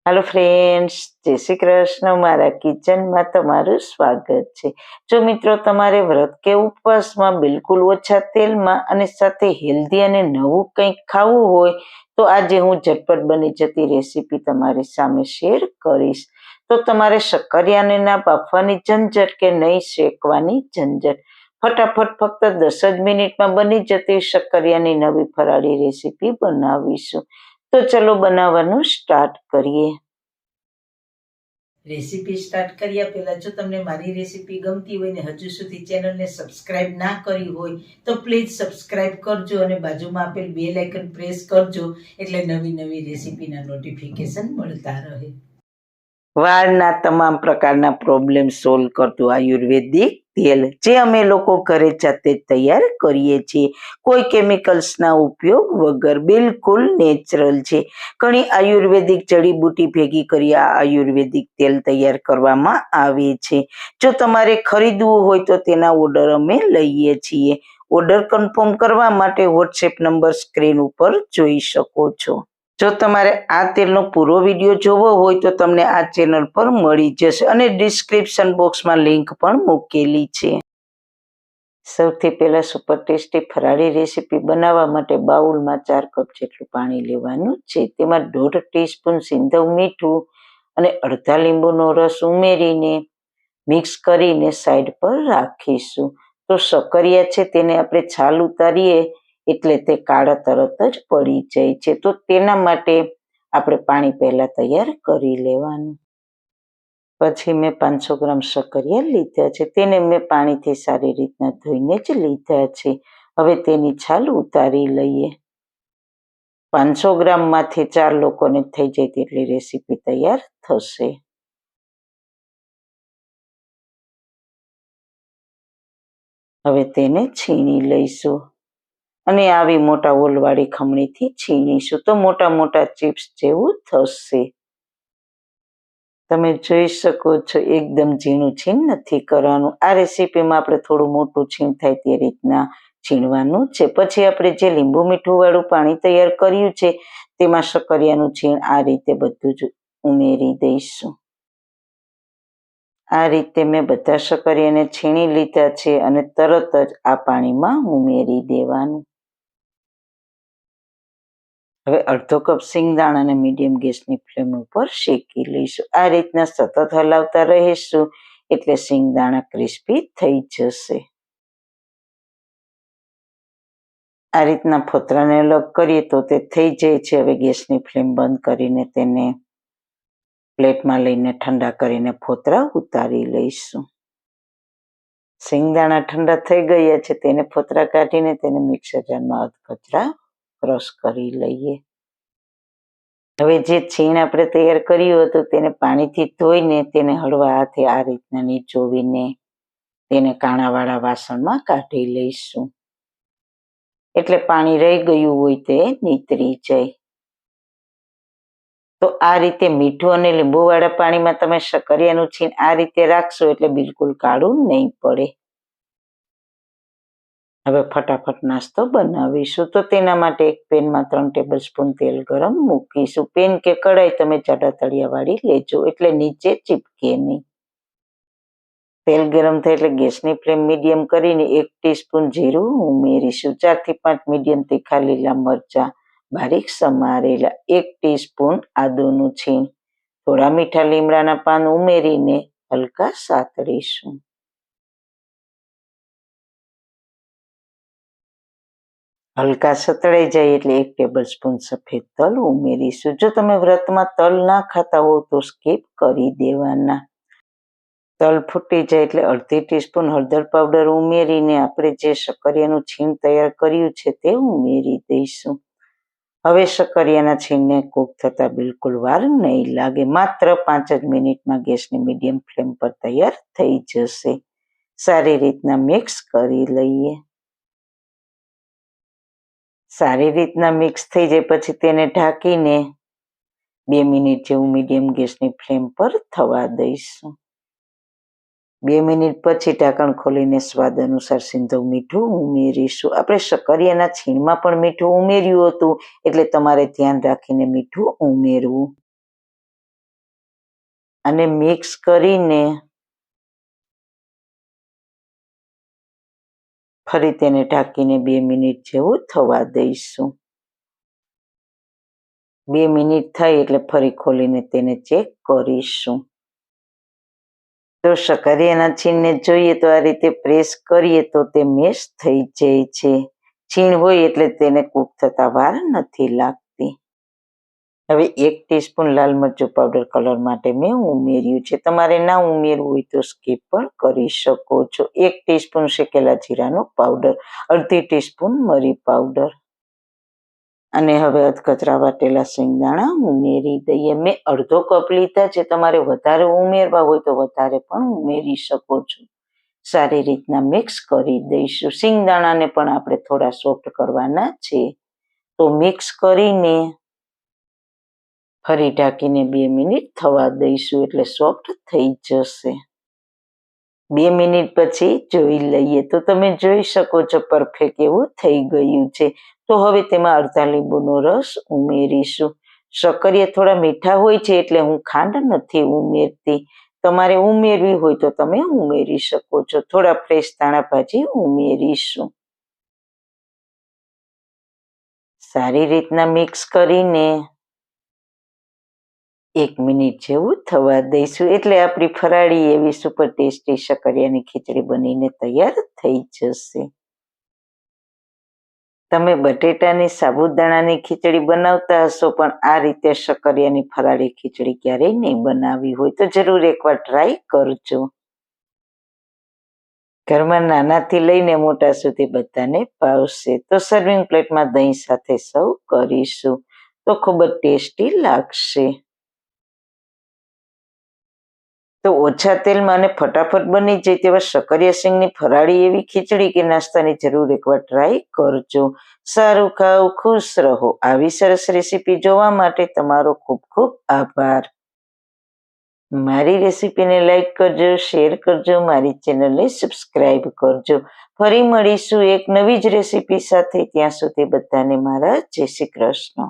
Hello friends, જય શ્રી કૃષ્ણ. મારા કિચનમાં તમારું સ્વાગત છે. જો મિત્રો તમારે વ્રત કે ઉપવાસમાં બિલકુલ ઓછા તેલમાં અને સાથે હેલ્ધી અને નવું કંઈક ખાવું હોય તો આજે હું ઝટપટ બની જતી રેસીપી તમારી સામે શેર કરીશ. તો તમારે શક્કરિયાને ના બાફવાની ઝંઝટ કે નહીં શેકવાની ઝંઝટ, ફટાફટ ફક્ત 10 જ મિનિટમાં બની જતી શક્કરિયાની નવી ફરાળી રેસીપી બનાવીશું. તો ચલો બનાવવાનું સ્ટાર્ટ કરીએ. રેસીપી સ્ટાર્ટ કર્યા પહેલા જો તમને મારી રેસીપી ગમતી હોય ને હજુ સુધી ચેનલને સબસ્ક્રાઇબ ના કરી હોય તો પ્લીઝ સબસ્ક્રાઇબ કરજો અને બાજુમાં આપેલ બેલ આઇકન પ્રેસ કરજો એટલે નવી નવી રેસીપીના નોટિફિકેશન મળતા રહે. વાળના તમામ પ્રકારના પ્રોબ્લેમ સોલ્વ કરતું આયુર્વેદિક તેલ જે અમે લોકો ઘરે જાતે તૈયાર કરીએ છીએ, કોઈ કેમિકલ્સના ઉપયોગ વગર, બિલકુલ નેચરલ છે. ઘણી આયુર્વેદિક જડીબુટી ભેગી કરી આ આયુર્વેદિક તેલ તૈયાર કરવામાં આવે છે. જો તમારે ખરીદવું હોય તો તેના ઓર્ડર અમે લઈએ છીએ. ઓર્ડર કન્ફર્મ કરવા માટે વોટ્સએપ નંબર સ્ક્રીન ઉપર જોઈ શકો છો. જો તમારે આ તેલનો પૂરો વિડીયો જોવો હોય તો તમને આ ચેનલ પર મળી જશે અને ડિસ્ક્રિપ્શન બોક્સમાં લિંક પણ મૂકેલી છે. સૌથી પહેલા સુપર ટેસ્ટી ફરાળી રેસીપી બનાવવા માટે બાઉલમાં 4 કપ જેટલું પાણી લેવાનું છે. તેમાં 1.5 ટીસ્પૂન સિંધવ મીઠું અને અડધા લીંબુનો રસ ઉમેરીને મિક્સ કરીને સાઈડ પર રાખીશું. તો શક્કરિયા છે તેને આપણે છાલ ઉતારીએ એટલે તે કાળા તરત જ પડી જાય છે. તો તેના માટે આપણે પાણી પહેલા તૈયાર કરી લેવાનું. પછી મેં 500 ગ્રામ શક્કરિયા લીધા છે. તેને મેં પાણીથી સારી રીતના ધોઈને જ લીધા છે. હવે તેની છાલ ઉતારી લઈએ. 500 ગ્રામમાંથી 4 લોકોને થઈ જાય તેટલી રેસીપી તૈયાર થશે. હવે તેને છીણી લઈશું અને આવી મોટા ઓલવાળી ખમણીથી છીણીશું તો મોટા મોટા ચિપ્સ જેવું થશે. તમે જોઈ શકો છો એકદમ ઝીણું છીણ નથી કરવાનું. આ રેસીપીમાં આપણે થોડું મોટું છીણ થાય તે રીતના છીણવાનું છે. પછી આપણે જે લીંબુ મીઠું વાળું પાણી તૈયાર કર્યું છે તેમાં શક્કરિયાનું છીણ આ રીતે બધું જ ઉમેરી દઈશું. આ રીતે મેં બધા શક્કરિયાને છીણી લીધા છે અને તરત જ આ પાણીમાં ઉમેરી દેવાનું. હવે અડધો કપ સિંગદાણાને મીડિયમ ગેસની ફ્લેમ ઉપર શેકી લઈશું. આ રીતના સતત હલાવતા રહીશું એટલે સિંગદાણા ક્રિસ્પી થઈ જશે. આ રીતના ફોતરાને અલગ કરીએ તો તે થઈ જાય છે. હવે ગેસની ફ્લેમ બંધ કરીને તેને પ્લેટમાં લઈને ઠંડા કરીને ફોતરા ઉતારી લઈશું. સિંગદાણા ઠંડા થઈ ગયા છે તેને ફોતરા કાઢીને તેને મિક્સર જારમાં અધકચરા ક્રશ કરી લઈએ. હવે જે છીણ આપણે તૈયાર કર્યું હતું તેને પાણીથી ધોઈને તેને હળવા હાથે આ રીતના નીચોવીને તેને કાણાવાળા વાસણમાં કાઢી લઈશું. એટલે પાણી રહી ગયું હોય તે નીતરી જાય. તો આ રીતે મીઠું અને લીંબુવાળા પાણીમાં તમે શક્કરિયાનું છીણ આ રીતે રાખશો એટલે બિલકુલ કાળું નહીં પડે. હવે ફટાફટ નાસ્તો બનાવીશું. તો તેના માટે એક પેનમાં 3 ટેબલસ્પૂન તેલ ગરમ મૂકીશું. પેન કે કઢાઈ તમે જાડા તળિયાવાળી લેજો એટલે નીચે ચીપકે નહીં. તેલ ગરમ થાય એટલે ગેસની ફ્લેમ મીડિયમ કરીને 1 ટીસ્પૂન જીરું ઉમેરીશું. 4 થી 5 મીડિયમ તીખા લીલા મરચાં બારીક સમારેલા, 1 ટીસ્પૂન આદુનું છીણ, થોડા મીઠા લીમડાના પાન ઉમેરીને હલકા સાતળીશું. હલકા સતળાઈ જાય એટલે 1 ટેબલસ્પૂન સફેદ તલ ઉમેરીશું. જો તમે વ્રતમાં તલ ના ખાતા હો તો સ્કીપ કરી દેવાના. તલ ફૂટી જાય એટલે અડધી ટીસ્પૂન હળદર પાવડર ઉમેરીને આપણે જે શક્કરિયાનું છીણ તૈયાર કર્યું છે તે ઉમેરી દઈશું. હવે શક્કરિયાના છીણને કૂક થતા બિલકુલ વાર નહીં લાગે. માત્ર 5 જ મિનિટમાં ગેસની મીડિયમ ફ્લેમ પર તૈયાર થઈ જશે. સારી રીતના મિક્સ કરી લઈએ. સારી રીતના મિક્સ થઈ જાય પછી તેને ઢાંકીને 2 મિનિટ જેવું મીડિયમ ગેસની ફ્લેમ પર થવા દઈશું. 2 મિનિટ પછી ઢાંકણ ખોલીને સ્વાદ અનુસાર સિંધવ મીઠું ઉમેરીશું. આપણે શક્કરિયાના છીણમાં પણ મીઠું ઉમેર્યું હતું, એટલે તમારે ધ્યાન રાખીને મીઠું ઉમેરવું. અને મિક્સ કરીને ફરી તેને ઢાંકીને 2 મિનિટ જેવું થવા દઈશું. 2 મિનિટ થાય એટલે ફરી ખોલીને તેને ચેક કરીશું. તો શક્કરિયાના છીણને જોઈએ તો આ રીતે પ્રેસ કરીએ તો તે મેશ થઈ જાય છે. છીણ હોય એટલે તેને કૂક થતા વાર નથી લાગતી. હવે 1 ટીસ્પૂન લાલ મરચું પાવડર કલર માટે મેં ઉમેર્યું છે. તમારે ના ઉમેરવું હોય તો સ્કીપ પણ કરી શકો છો. 1 ટીસ્પૂન શેકેલા જીરાનો પાવડર, અડધી ટીસ્પૂન મરી પાવડર. અને હવે અધકચરા વાટેલા શેંગદાણા ઉમેરી દઈએ. મેં અડધો કપ લીધા છે. તમારે વધારે ઉમેરવા હોય તો વધારે પણ ઉમેરી શકો છો. સારી રીતના મિક્સ કરી દઈશું. શેંગદાણાને પણ આપણે થોડા સોફ્ટ કરવાના છે. તો મિક્સ કરીને ફરી ઢાંકીને 2 મિનિટ થવા દઈશું એટલે સોફ્ટ થઈ જશે. 2 મિનિટ પછી જોઈ લઈએ તો તમે જોઈ શકો છો પરફેક્ટ એવું થઈ ગયું છે. તો હવે તેમાં અડધા લીંબુનો રસ ઉમેરીશું. શક્કરિયા થોડા મીઠા હોય છે એટલે હું ખાંડ નથી ઉમેરતી. તમારે ઉમેરવી હોય તો તમે ઉમેરી શકો છો. થોડા ફ્રેશ ધાણા ભાજી ઉમેરીશું. સારી રીતના મિક્સ કરીને 1 મિનિટ જેવું થવા દઈશું એટલે આપણી ફરાળી એવી સુપર ટેસ્ટી શક્કરિયાની ખીચડી બનીને તૈયાર થઈ જશે. તમે બટેટાની સાબુદાણાની ખીચડી બનાવતા હશો, પણ આ રીતે શક્કરિયાની ફરાળી ખીચડી ક્યારેય નહીં બનાવી હોય તો જરૂર એકવાર ટ્રાય કરજો. ઘરમાં નાનાથી લઈને મોટા સુધી બધાને ભાવશે. તો સર્વિંગ પ્લેટમાં દહીં સાથે સર્વ કરીશું તો ખૂબ જ ટેસ્ટી લાગશે. તો ઓછા તેલમાં અને ફટાફટ બની જાય તેવા શક્કરિયા શીંગની ફરાળી એવી ખીચડી કે નાસ્તાની જરૂર એકવાર ટ્રાય કરજો. સારું ખાઓ, ખુશ રહો. આવી સરસ રેસીપી જોવા માટે તમારો ખૂબ ખૂબ આભાર. મારી રેસીપીને લાઈક કરજો, શેર કરજો, મારી ચેનલને સબસ્ક્રાઈબ કરજો. ફરી મળીશું એક નવી જ રેસીપી સાથે. ત્યાં સુધી બધાને મારા જય શ્રી કૃષ્ણ.